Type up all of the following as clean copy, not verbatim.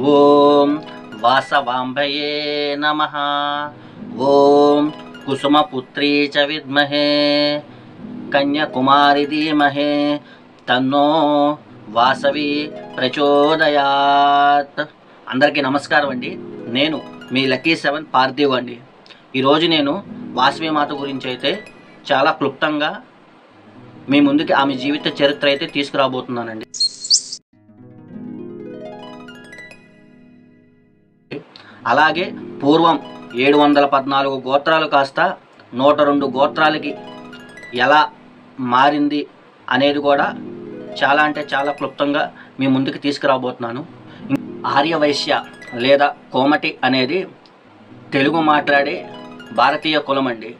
ఓం వాసవాంబయే నమః. ఓం కుసుమపుత్రీ చ విద్మహే కన్యాకుమారి ధీమహే తన్నో వాసవి ప్రచోదయాత్. అందరికీ నమస్కారం అండి. నేను మీ లక్కీ 7 పార్థివ్ అండి. ఈరోజు నేను వాసవి మాత గురించి అయితే చాలా క్లుప్తంగా మీ ముందుకి ఆమె జీవిత చరిత్ర అయితే తీసుకురాబోతున్నానండి. అలాగే పూర్వం 714 గోత్రాలు కాస్త 102 గోత్రాలకి ఎలా మారింది అనేది కూడా చాలా అంటే చాలా క్లుప్తంగా మీ ముందుకు తీసుకురాబోతున్నాను. ఆర్యవైశ్య లేదా కోమటి అనేది తెలుగు మాట్లాడే భారతీయ కులం అండి.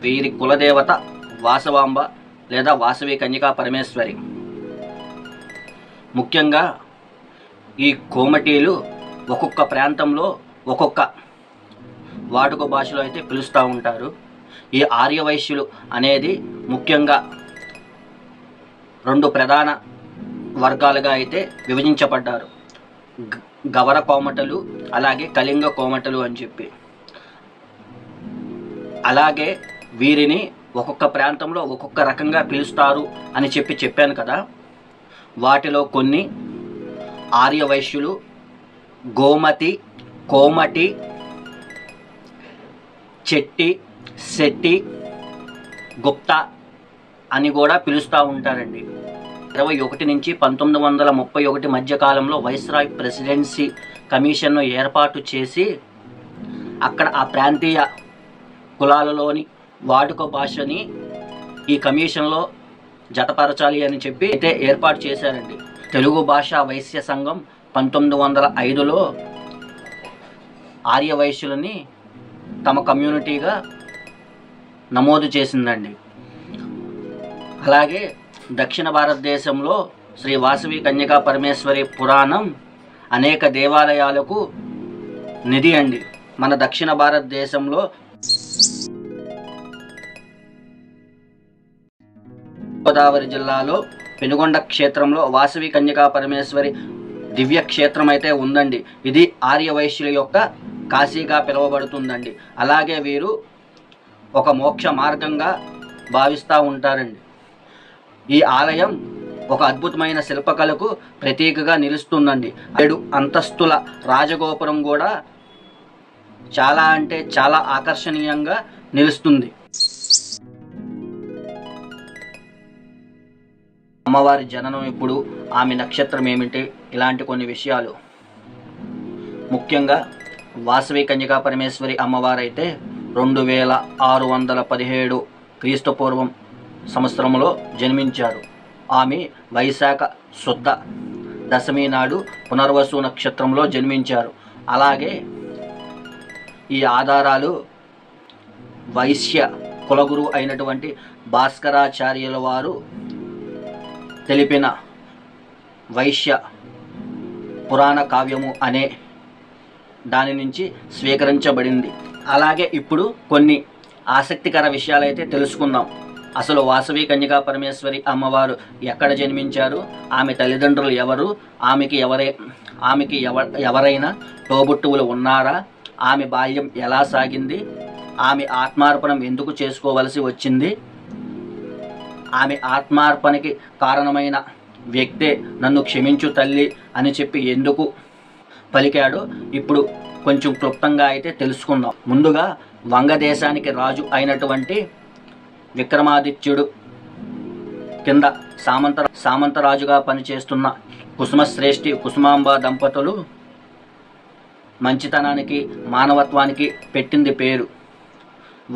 వీరి కులదేవత వాసవాంబ లేదా వాసవి కన్యకా పరమేశ్వరి. ముఖ్యంగా ఈ కోమటీలు ఒక్కొక్క ప్రాంతంలో ఒక్కొక్క వాడుక భాషలో అయితే పిలుస్తూ ఉంటారు. ఈ ఆర్యవైశ్యులు అనేది ముఖ్యంగా 2 ప్రధాన వర్గాలుగా అయితే విభజించబడ్డారు. గవర కోమటలు అలాగే కళింగ కోమటలు అని చెప్పి. అలాగే వీరిని ఒక్కొక్క ప్రాంతంలో ఒక్కొక్క రకంగా పిలుస్తారు అని చెప్పాను కదా. వాటిలో కొన్ని ఆర్యవైశ్యులు, గోమతి, కోమటి, చెట్టి, శెట్టి, గుప్తా అని కూడా పిలుస్తూ ఉంటారండి. 21 నుంచి 1931 మధ్య కాలంలో వైస్రాయ్ ప్రెసిడెన్సీ కమిషన్ను ఏర్పాటు చేసి అక్కడ ఆ ప్రాంతీయ కులాలలోని వాడుక భాషని ఈ కమిషన్లో జతపరచాలి అని చెప్పి అయితే ఏర్పాటు చేశారండి. తెలుగు భాషా వైశ్య సంఘం 1905లో ఆర్యవైశ్యులని తమ కమ్యూనిటీగా నమోదు చేసిందండి. అలాగే దక్షిణ భారతదేశంలో శ్రీ వాసవి కన్యకా పరమేశ్వరి పురాణం అనేక దేవాలయాలకు నిధి అండి. మన దక్షిణ భారతదేశంలో గోదావరి జిల్లాలో పెనుగొండ క్షేత్రంలో వాసవి కన్యకా పరమేశ్వరి దివ్య క్షేత్రం అయితే ఉందండి. ఇది ఆర్యవైశ్యుల యొక్క కాశీగా పిలువబడుతుందండి. అలాగే వీరు ఒక మోక్ష మార్గంగా భావిస్తూ ఉంటారండి. ఈ ఆలయం ఒక అద్భుతమైన శిల్పకళకు ప్రతీకగా నిలుస్తుందండి. 7 అంతస్తుల రాజగోపురం కూడా చాలా అంటే చాలా ఆకర్షణీయంగా నిలుస్తుంది. అమ్మవారి జననం ఎప్పుడు, ఆమె నక్షత్రం ఏమిటి, ఇలాంటి కొన్ని విషయాలు. ముఖ్యంగా వాసవి కన్యకా పరమేశ్వరి అమ్మవారైతే 2617 క్రీస్తుపూర్వం సంవత్సరంలో జన్మించారు. ఆమె వైశాఖ శుద్ధ దశమి నాడు పునర్వసు నక్షత్రంలో జన్మించారు. అలాగే ఈ ఆధారాలు వైశ్య కులగురు అయినటువంటి భాస్కరాచార్యుల వారు తెలిపిన వైశ్య పురాణ కావ్యము అనే దాని నుంచి స్వీకరించబడింది. అలాగే ఇప్పుడు కొన్ని ఆసక్తికర విషయాలైతే తెలుసుకుందాం. అసలు వాసవి కన్యకా పరమేశ్వరి అమ్మవారు ఎక్కడ జన్మించారు, ఆమె తల్లిదండ్రులు ఎవరు, ఆమెకి ఎవరైనా తోబుట్టువులు ఉన్నారా, ఆమె బాల్యం ఎలా సాగింది, ఆమె ఆత్మార్పణం ఎందుకు చేసుకోవలసి వచ్చింది, ఆమె ఆత్మార్పణకి కారణమైన వ్యక్తే నన్ను క్షమించు తల్లి అని చెప్పి ఎందుకు పలికాడో ఇప్పుడు కొంచెం క్లుప్తంగా అయితే తెలుసుకుందాం. ముందుగా వంగదేశానికి రాజు అయినటువంటి విక్రమాదిత్యుడు కింద సామంతరాజుగా పనిచేస్తున్న కుసుమశ్రేష్ఠి కుసుమాంబ దంపతులు మంచితనానికి మానవత్వానికి పెట్టింది పేరు.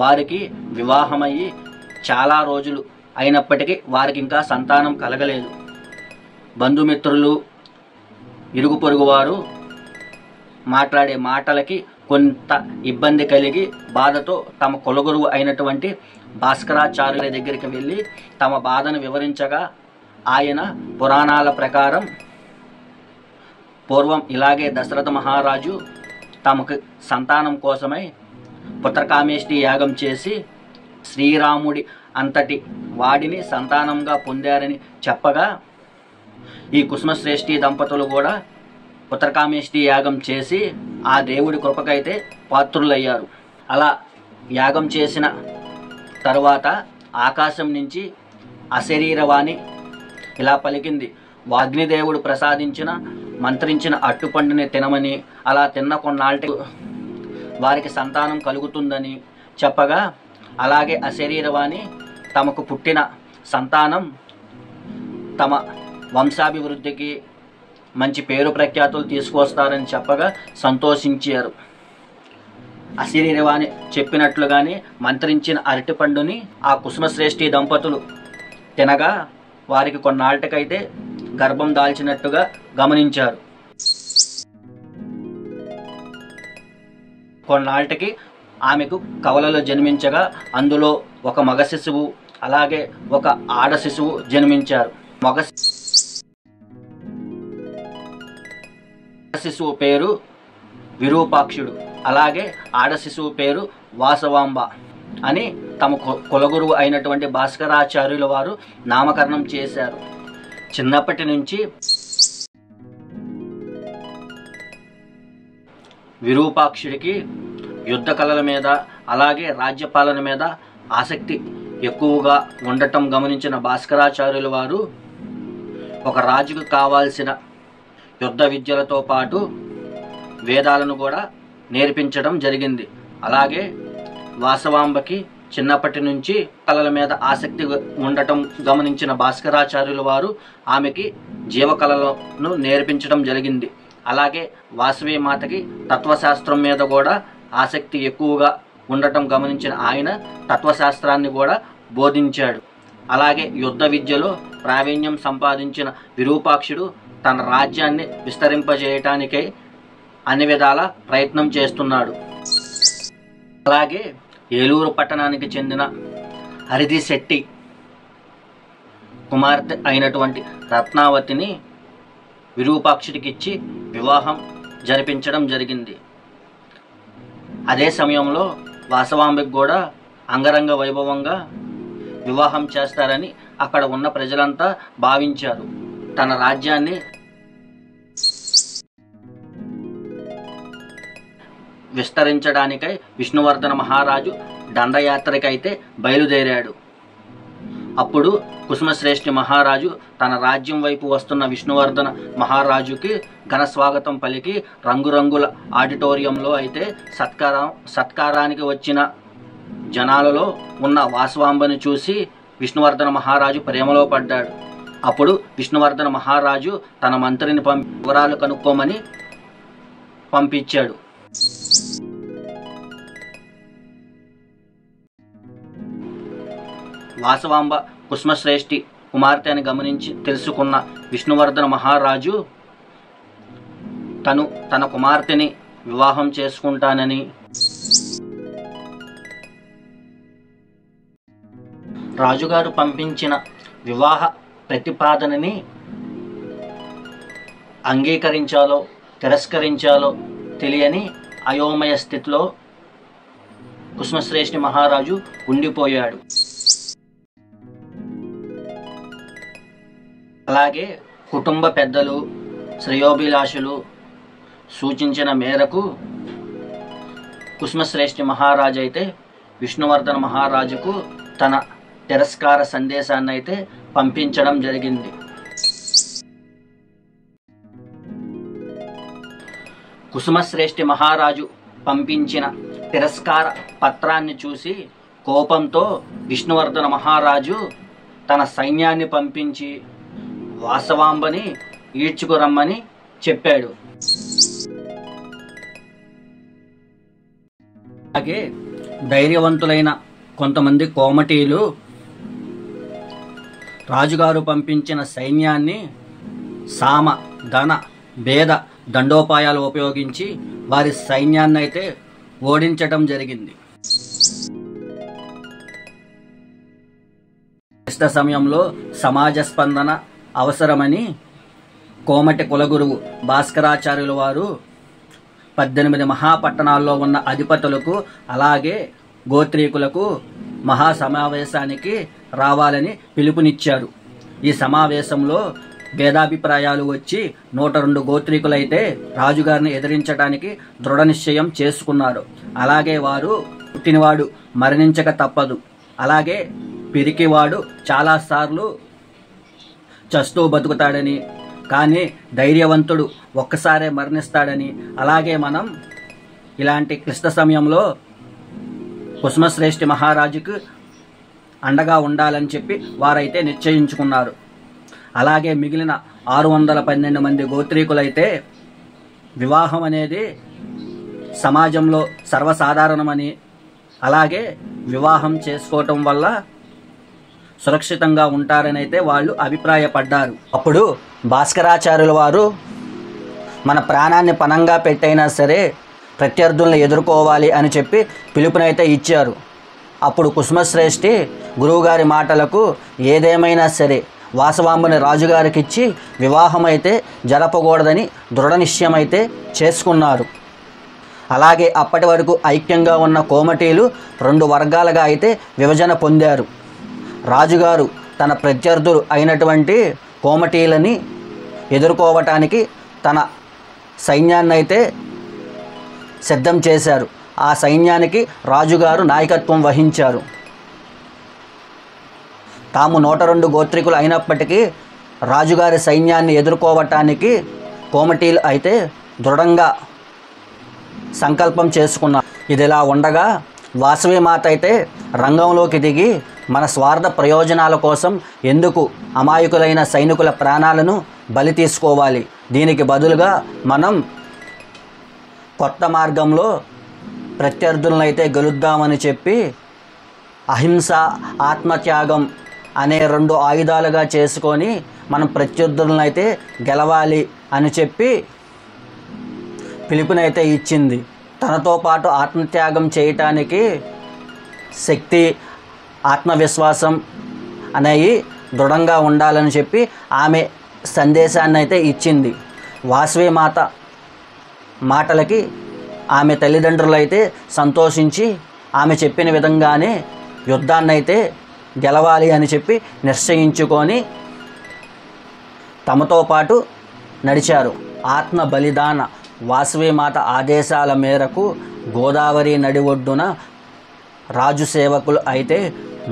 వారికి వివాహమయ్యి చాలా రోజులు అయినప్పటికీ వారికి ఇంకా సంతానం కలగలేదు. బంధుమిత్రులు, ఇరుగు పొరుగు వారు మాట్లాడే మాటలకి కొంత ఇబ్బంది కలిగి బాధతో తమ కులగురువు అయినటువంటి భాస్కరాచార్యుల దగ్గరికి వెళ్ళి తమ బాధను వివరించగా ఆయన పురాణాల ప్రకారం పూర్వం ఇలాగే దశరథ మహారాజు తమకు సంతానం కోసమై పుత్రకామేష్టి యాగం చేసి శ్రీరాముడి అంతటి వాడిని సంతానంగా పొందారని చెప్పగా ఈ కుసుమశ్రేష్ఠి దంపతులు కూడా ఉత్తరకామేష్టి యాగం చేసి ఆ దేవుడి కృపకైతే పాత్రులయ్యారు. అలా యాగం చేసిన తరువాత ఆకాశం నుంచి అశరీరవాణి ఇలా పలికింది, అగ్నిదేవుడు ప్రసాదించిన మంత్రించిన అట్టుపండుని తినమని, అలా తిన్న కొన్నాళ్ళకి వారికి సంతానం కలుగుతుందని చెప్పగా, అలాగే అశరీరవాణి తమకు పుట్టిన సంతానం తమ వంశాభివృద్ధికి మంచి పేరు ప్రఖ్యాతులు తీసుకొస్తారని చెప్పగా సంతోషించారు. అశరీరవాణి చెప్పినట్లుగానే మంత్రించిన అరటిపండుని ఆ కుసుమశ్రేష్ఠి దంపతులు తినగా వారికి కొన్నాళ్ళకైతే గర్భం దాల్చినట్టుగా గమనించారు. కొన్నాళ్ళకి ఆమెకు కవలలు జన్మించగా అందులో ఒక మగ శిశువు అలాగే ఒక ఆడ శిశువు జన్మించారు. మగ శిశువు పేరు విరూపాక్షుడు, అలాగే ఆడ శిశువు పేరు వాసవాంబ అని తమ కులగురువు అయినటువంటి భాస్కరాచార్యుల వారు నామకరణం చేశారు. చిన్నప్పటి నుంచి విరూపాక్షుడికి యుద్ధ కళల మీద అలాగే రాజ్యపాలన మీద ఆసక్తి ఎక్కువగా ఉండటం గమనించిన భాస్కరాచార్యుల వారు ఒక రాజుకు కావాల్సిన యుద్ధ విద్యలతో పాటు వేదాలను కూడా నేర్పించడం జరిగింది. అలాగే వాసవాంబకి చిన్నప్పటి నుంచి కళల మీద ఆసక్తి ఉండటం గమనించిన భాస్కరాచార్యుల వారు ఆమెకి జీవకళలను నేర్పించడం జరిగింది. అలాగే వాసవి మాతకి తత్వశాస్త్రం మీద కూడా ఆసక్తి ఎక్కువగా ఉండటం గమనించిన ఆయన తత్వశాస్త్రాన్ని కూడా బోధించాడు. అలాగే యుద్ధ విద్యలో ప్రావీణ్యం సంపాదించిన విరూపాక్షుడు తన రాజ్యాన్ని విస్తరింపజేయటానికై అన్ని విధాల ప్రయత్నం చేస్తున్నాడు. అలాగే ఏలూరు పట్టణానికి చెందిన హరిది శెట్టి కుమార్తె అయినటువంటి రత్నావతిని విరూపాక్షుడికిచ్చి వివాహం జరిపించడం జరిగింది. అదే సమయంలో వాసవాంబకి కూడా అంగరంగ వైభవంగా వివాహం చేస్తారని అక్కడ ఉన్న ప్రజలంతా భావించారు. తన రాజ్యాన్ని విస్తరించడానికై విష్ణువర్ధన మహారాజు దండయాత్రకైతే బయలుదేరాడు. అప్పుడు కుసుమశ్రేష్ఠి మహారాజు తన రాజ్యం వైపు వస్తున్న విష్ణువర్ధన మహారాజుకి ఘన స్వాగతం పలికి రంగురంగుల ఆడిటోరియంలో అయితే సత్కారానికి వచ్చిన జనాలలో ఉన్న వాసవాంబని చూసి విష్ణువర్ధన మహారాజు ప్రేమలో పడ్డాడు. అప్పుడు విష్ణువర్ధన మహారాజు తన మంత్రిని వివరాలు కనుక్కోమని పంపించాడు. వాసవాంబ కుసుమశ్రేష్ఠి కుమార్తె అని గమనించి తెలుసుకున్న విష్ణువర్ధన మహారాజు తన కుమార్తెని వివాహం చేసుకుంటానని రాజుగారు పంపించిన వివాహ ప్రతిపాదనని అంగీకరించాలో తిరస్కరించాలో తెలియని అయోమయ స్థితిలో కుసుమశ్రేష్ఠి మహారాజు ఉండిపోయాడు. అలాగే కుటుంబ పెద్దలు శ్రేయోభిలాషులు సూచించిన మేరకు కుసుమశ్రేష్ఠి మహారాజు అయితే విష్ణువర్ధన మహారాజుకు తన తిరస్కార సందేశాన్ని అయితే పంపించడం జరిగింది. కుసుమశ్రేష్ఠి మహారాజు పంపించిన తిరస్కార పత్రాన్ని చూసి కోపంతో విష్ణువర్ధన మహారాజు తన సైన్యాన్ని పంపించి వాసవాంబని ఈడ్చుకురమ్మని చెప్పాడు. అలాగే ధైర్యవంతులైన కొంతమంది కోమటీలు రాజుగారు పంపించిన సైన్యాన్ని సామ ధన భేద దండోపాయాలు ఉపయోగించి వారి సైన్యాన్ని అయితే ఓడించడం జరిగింది. క్లిష్ట సమయంలో సమాజ స్పందన అవసరమని కోమటి కులగురువు భాస్కరాచార్యుల వారు 18 మహాపట్టణాల్లో ఉన్న అధిపతులకు అలాగే గోత్రీకులకు మహాసమావేశానికి రావాలని పిలుపునిచ్చారు. ఈ సమావేశంలో భేదాభిప్రాయాలు వచ్చి 102 గోత్రీకులైతే రాజుగారిని ఎదిరించడానికి దృఢ నిశ్చయం చేసుకున్నారు. అలాగే వారు పుట్టినవాడు మరణించక తప్పదు, అలాగే పిరికివాడు చాలాసార్లు చస్తూ బతుకుతాడని, కానీ ధైర్యవంతుడు ఒక్కసారే మరణిస్తాడని, అలాగే మనం ఇలాంటి క్లిష్ట సమయంలో కుసుమశ్రేష్ఠి మహారాజుకు అండగా ఉండాలని చెప్పి వారైతే నిశ్చయించుకున్నారు. అలాగే మిగిలిన 612 మంది గోత్రీకులైతే వివాహం అనేది సమాజంలో సర్వసాధారణమని, అలాగే వివాహం చేసుకోవటం వల్ల సురక్షితంగా ఉంటారని అయితే వాళ్ళు అభిప్రాయపడ్డారు. అప్పుడు భాస్కరాచార్యుల వారు మన ప్రాణాన్ని పణంగా పెట్టైనా సరే ప్రత్యర్థులను ఎదుర్కోవాలి అని చెప్పి పిలుపునైతే ఇచ్చారు. అప్పుడు కుసుమశ్రేష్ఠి గురువుగారి మాటలకు ఏదేమైనా సరే వాసవాంబుని రాజుగారికి ఇచ్చి వివాహం అయితే జరపకూడదని దృఢ నిశ్చయం అయితే చేసుకున్నారు. అలాగే అప్పటి వరకు ఐక్యంగా ఉన్న కోమటీలు 2 వర్గాలుగా అయితే విభజన పొందారు. రాజుగారు తన ప్రత్యర్థులు అయినటువంటి కోమటీలని ఎదుర్కోవటానికి తన సైన్యాన్ని అయితే సిద్ధం చేశారు. ఆ సైన్యానికి రాజుగారు నాయకత్వం వహించారు. తాము 102 గోత్రికులు అయినప్పటికీ రాజుగారి సైన్యాన్ని ఎదుర్కోవటానికి కోమటీలు అయితే దృఢంగా సంకల్పం చేసుకున్నారు. ఇదిలా ఉండగా వాసవిమాత అయితే రంగంలోకి దిగి మన స్వార్థ ప్రయోజనాల కోసం ఎందుకు అమాయకులైన సైనికుల ప్రాణాలను బలి తీసుకోవాలి, దీనికి బదులుగా మనం కొత్త మార్గంలో ప్రత్యర్థులను అయితే గెలుద్దామని చెప్పి అహింస, ఆత్మత్యాగం అనే 2 ఆయుధాలుగా చేసుకొని మనం ప్రత్యర్థులను అయితే గెలవాలి అని చెప్పి పిలుపునైతే ఇచ్చింది. తనతో పాటు ఆత్మత్యాగం చేయటానికి శక్తి, ఆత్మవిశ్వాసం అనేవి దృఢంగా ఉండాలని చెప్పి ఆమె సందేశాన్ని అయితే ఇచ్చింది. వాసవిమాత మాటలకి ఆమె తల్లిదండ్రులు అయితే సంతోషించి ఆమె చెప్పిన విధంగానే యుద్ధాన్ని అయితే గెలవాలి అని చెప్పి నిశ్చయించుకొని తమతో పాటు నడిచారు. ఆత్మ బలిదాన వాసవిమాత ఆదేశాల మేరకు గోదావరి నడి ఒడ్డున రాజు సేవకులు అయితే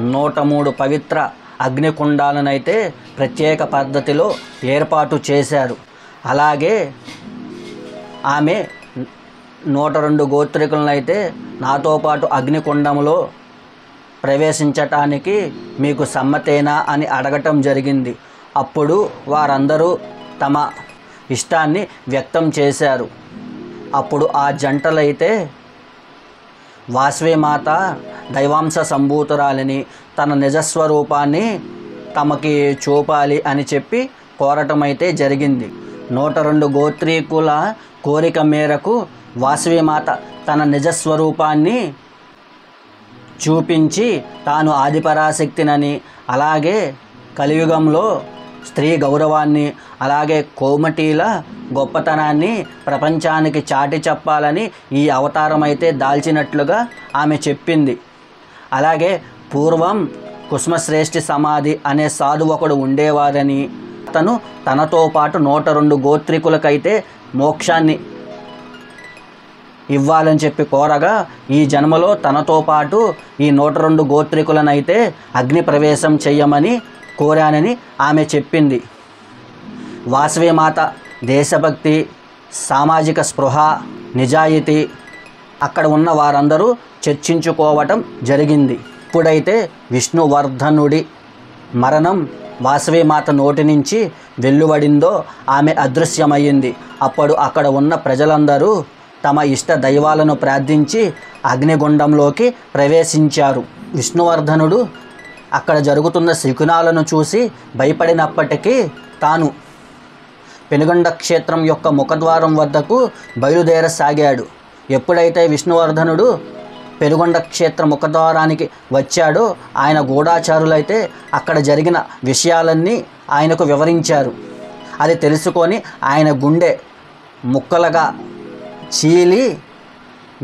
103 పవిత్ర అగ్నికుండాలనైతే ప్రత్యేక పద్ధతిలో ఏర్పాటు చేశారు. అలాగే ఆమె 102 గోత్రికులను అయితే నాతో పాటు అగ్నికుండంలో ప్రవేశించటానికి మీకు సమ్మతేనా అని అడగటం జరిగింది. అప్పుడు వారందరూ తమ ఇష్టాన్ని వ్యక్తం చేశారు. అప్పుడు ఆ జంటలైతే వాసవిమాత దైవాంశ సంభూతురాలని, తన నిజస్వరూపాన్ని తమకి చూపాలి అని చెప్పి కోరటం అయితే జరిగింది. 102 గోత్రీకుల కోరిక మేరకు వాసవిమాత తన నిజస్వరూపాన్ని చూపించి తాను ఆదిపరాశక్తినని, అలాగే కలియుగంలో స్త్రీ గౌరవాన్ని, అలాగే కోమటీల గొప్పతనాన్ని ప్రపంచానికి చాటి చెప్పాలని ఈ అవతారం అయితే దాల్చినట్లుగా ఆమె చెప్పింది. అలాగే పూర్వం కుసుమశ్రేష్ఠి సమాధి అనే సాధువు ఒకడు ఉండేవారని, అతను తనతో పాటు 102 గోత్రికులకైతే మోక్షాన్ని ఇవ్వాలని చెప్పి కోరగా ఈ జన్మలో తనతో పాటు ఈ 102 గోత్రికులనైతే అగ్ని ప్రవేశం చెయ్యమని కోరానని ఆమె చెప్పింది. వాసవిమాత దేశభక్తి, సామాజిక స్పృహ, నిజాయితీ అక్కడ ఉన్న వారందరూ చర్చించుకోవటం జరిగింది. ఇప్పుడైతే విష్ణువర్ధనుడి మరణం వాసవిమాత నోటి నుంచి వెలువడిందో ఆమె అదృశ్యమయ్యింది. అప్పుడు అక్కడ ఉన్న ప్రజలందరూ తమ ఇష్ట దైవాలను ప్రార్థించి అగ్నిగుండంలోకి ప్రవేశించారు. విష్ణువర్ధనుడు అక్కడ జరుగుతున్న శకునాలను చూసి భయపడినప్పటికీ తాను పెనుగొండ క్షేత్రం యొక్క ముఖద్వారం వద్దకు బయలుదేరసాగాడు. ఎప్పుడైతే విష్ణువర్ధనుడు పెనుగొండ క్షేత్ర ముఖద్వారానికి వచ్చాడో ఆయన గూఢాచారులైతే అక్కడ జరిగిన విషయాలన్నీ ఆయనకు వివరించారు. అది తెలుసుకొని ఆయన గుండె ముక్కలుగా చీలి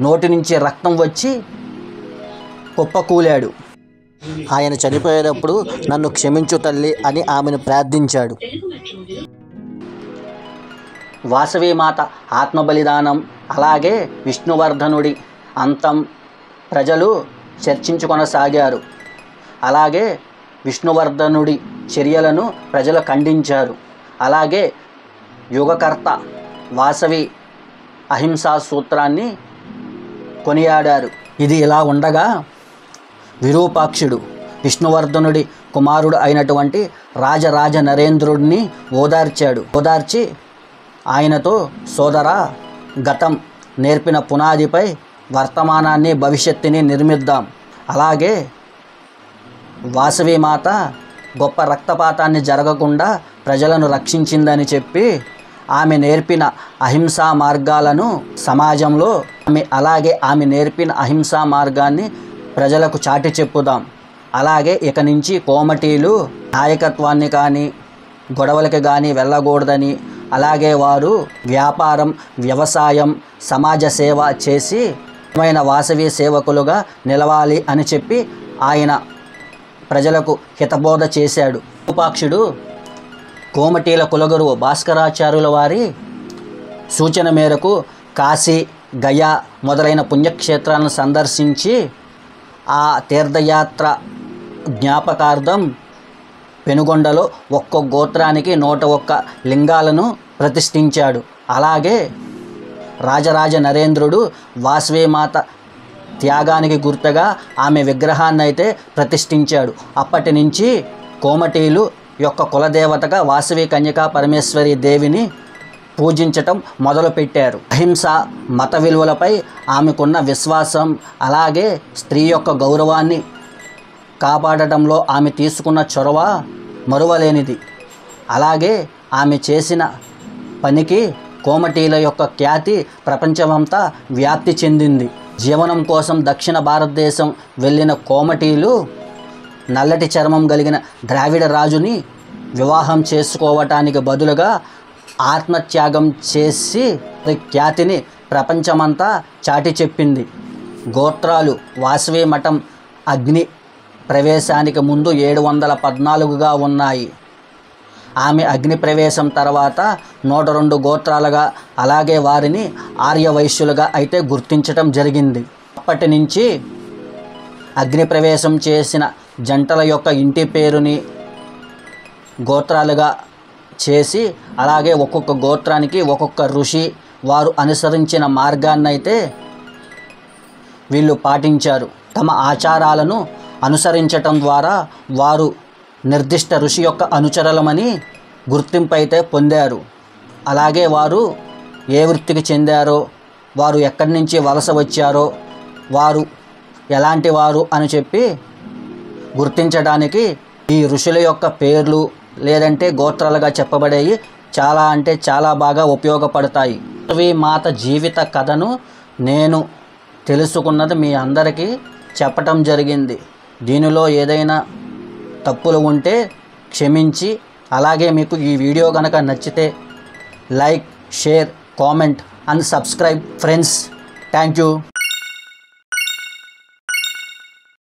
నోటి నుంచి రక్తం వచ్చి కుప్పకూలాడు. ఆయన చనిపోయేటప్పుడు నన్ను క్షమించు తల్లి అని ఆమెను ప్రార్థించాడు. వాసవీమాత ఆత్మబలిదానం అలాగే విష్ణువర్ధనుడి అంతం ప్రజలు చర్చించుకొనసాగారు. అలాగే విష్ణువర్ధనుడి చర్యలను ప్రజలు ఖండించారు. అలాగే యుగకర్త వాసవి అహింసా సూత్రాన్ని కొనియాడారు. ఇది ఇలా ఉండగా విరూపాక్షుడు విష్ణువర్ధనుడి కుమారుడు అయినటువంటి రాజరాజ నరేంద్రుడిని ఓదార్చి ఆయనతో సోదరా, గతం నేర్పిన పునాదిపై వర్తమానాన్ని భవిష్యత్తుని నిర్మిద్దాం. అలాగే వాసవీమాత గొప్ప రక్తపాతాన్ని జరగకుండా ప్రజలను రక్షించిందని చెప్పి ఆమె నేర్పిన అహింసా మార్గాలను సమాజంలో ఆమె నేర్పిన అహింసా మార్గాన్ని ప్రజలకు చాటి చెప్పుదాం. అలాగే ఇక నుంచి కోమటీలు నాయకత్వాన్ని కానీ గొడవలకి కానీ వెళ్ళకూడదని, అలాగే వారు వ్యాపారం వ్యవసాయం సమాజ సేవ చేసి వాసవి సేవకులుగా నిలవాలి అని చెప్పి ఆయన ప్రజలకు హితబోధ చేశాడు. విరూపాక్షుడు కోమటీల కులగురువు భాస్కరాచార్యుల వారి సూచన మేరకు కాశీ గయా మొదలైన పుణ్యక్షేత్రాలను సందర్శించి ఆ తీర్థయాత్ర జ్ఞాపకార్థం పెనుగొండలో ఒక్కొక్క గోత్రానికి 101 లింగాలను ప్రతిష్ఠించాడు. అలాగే రాజరాజ నరేంద్రుడు వాసవీమాత త్యాగానికి గుర్తుగా ఆమె విగ్రహాన్ని అయితే ప్రతిష్ఠించాడు. అప్పటి నుంచి కోమటీలు యొక్క కులదేవతగా వాసవి కన్యకా పరమేశ్వరి దేవిని పూజించటం మొదలుపెట్టారు. అహింస మత విలువలపై ఆమెకున్న విశ్వాసం, అలాగే స్త్రీ యొక్క గౌరవాన్ని కాపాడటంలో ఆమె తీసుకున్న చొరవ మరువలేనిది. అలాగే ఆమె చేసిన పనికి కోమటీల యొక్క ఖ్యాతి ప్రపంచమంతా వ్యాప్తి చెందింది. జీవనం కోసం దక్షిణ భారతదేశం వెళ్ళిన కోమటీలు నల్లటి చర్మం కలిగిన ద్రావిడ రాజుని వివాహం చేసుకోవటానికి బదులుగా ఆత్మత్యాగం చేసి ఖ్యాతిని ప్రపంచమంతా చాటి చెప్పింది. గోత్రాలు వాసవి మఠం అగ్ని ప్రవేశానికి ముందు 714గా ఉన్నాయి. ఆమె అగ్ని ప్రవేశం తర్వాత 102 గోత్రాలుగా, అలాగే వారిని ఆర్యవైశ్యులుగా అయితే గుర్తించటం జరిగింది. అప్పటి నుంచి అగ్ని ప్రవేశం చేసిన జంటల యొక్క ఇంటి పేరుని గోత్రాలుగా చేసి, అలాగే ఒక్కొక్క గోత్రానికి ఒక్కొక్క ఋషి వారు అనుసరించిన మార్గాన్ని అయితే వీళ్ళు పాటించారు. తమ ఆచారాలను అనుసరించటం ద్వారా వారు నిర్దిష్ట ఋషి యొక్క అనుచరులమని గుర్తింపు అయితే పొందారు. అలాగే వారు ఏ వృత్తికి చెందారో, వారు ఎక్కడి నుంచి వలస వచ్చారో, వారు ఎలాంటి వారు అని చెప్పి గుర్తించడానికి ఈ ఋషుల యొక్క పేర్లు లేదంటే గోత్రాలుగా చెప్పబడేవి చాలా అంటే చాలా బాగా ఉపయోగపడతాయి. వాసవి మాత జీవిత కథను నేను తెలుసుకున్నది మీ అందరికీ చెప్పటం జరిగింది. దీనిలో ఏదైనా తప్పులు ఉంటే క్షమించి, అలాగే మీకు ఈ వీడియో కనుక నచ్చితే like, share, comment and subscribe friends. Thank you.